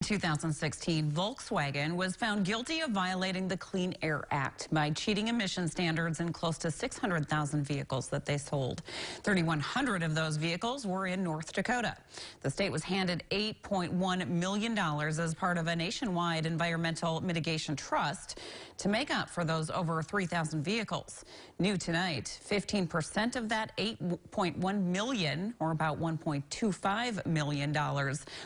2016, Volkswagen was found guilty of violating the Clean Air Act by cheating emission standards in close to 600,000 vehicles that they sold. 3,100 of those vehicles were in North Dakota. The state was handed $8.1 million as part of a nationwide environmental mitigation trust to make up for those over 3,000 vehicles. New tonight, 15% of that $8.1 million, or about $1.25 million,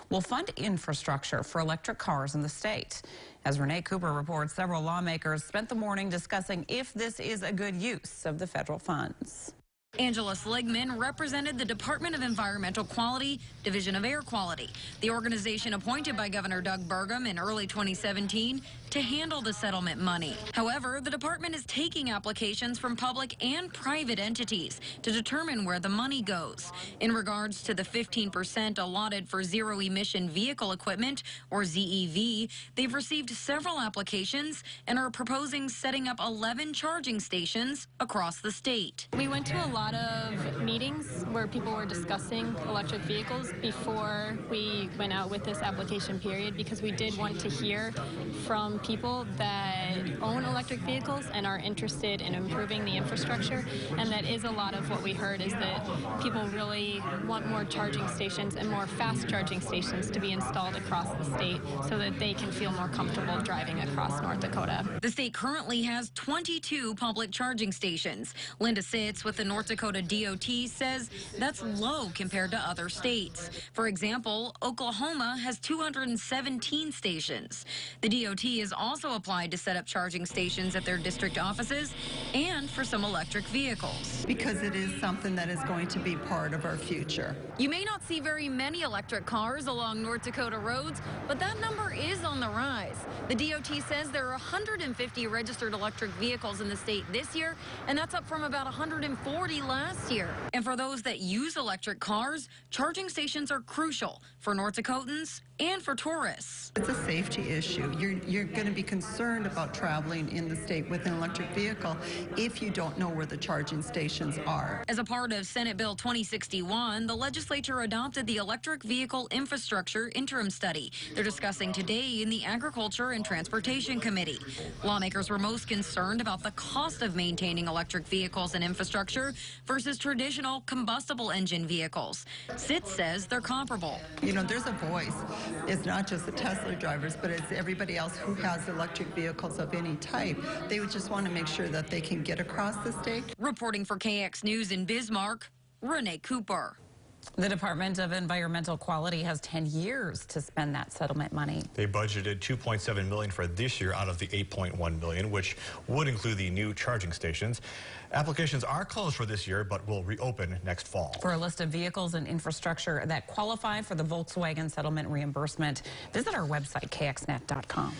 will fund infrastructure for electric cars in the state. As Renee Cooper reports, several lawmakers spent the morning discussing if this is a good use of the federal funds. Angela Sligman represented the Department of Environmental Quality, Division of Air Quality, the organization appointed by Governor Doug Burgum in early 2017 to handle the settlement money. However, the department is taking applications from public and private entities to determine where the money goes. In regards to the 15% allotted for zero-emission vehicle equipment, or ZEV, they've received several applications and are proposing setting up 11 charging stations across the state. We went to a lot of meetings where people were discussing electric vehicles before we went out with this application period, because we did want to hear from people that own electric vehicles and are interested in improving the infrastructure. And that is a lot of what we heard, is that people really want more charging stations and more fast charging stations to be installed across the state so that they can feel more comfortable driving across North Dakota. The state currently has 22 public charging stations. Linda Sitz with the North Dakota DOT says that's low compared to other states. For example, Oklahoma has 217 stations. The DOT has also applied to set up charging stations at their district offices and for some electric vehicles. Because it is something that is going to be part of our future. You may not see very many electric cars along North Dakota roads, but that number is on the rise. The DOT says there are 150 registered electric vehicles in the state this year, and that's up from about 140 last year. And for those that use electric cars, charging stations are crucial for North Dakotans and for tourists. It's a safety issue. You're going to be concerned about traveling in the state with an electric vehicle if you don't know where the charging stations are. As a part of Senate Bill 2061, the legislature adopted the Electric Vehicle Infrastructure Interim Study. They're discussing today in the Agriculture and Transportation Committee. Lawmakers were most concerned about the cost of maintaining electric vehicles and infrastructure versus traditional combustible engine vehicles. Sitz says they're comparable. You know, there's a voice. It's not just the Tesla drivers, but it's everybody else who has electric vehicles of any type. They would just want to make sure that they can get across the state. Reporting for KX News in Bismarck, Renee Cooper. The Department of Environmental Quality has 10 years to spend that settlement money. They budgeted $2.7 million for this year out of the $8.1 million, which would include the new charging stations. Applications are closed for this year, but will reopen next fall. For a list of vehicles and infrastructure that qualify for the Volkswagen settlement reimbursement, visit our website, kxnet.com.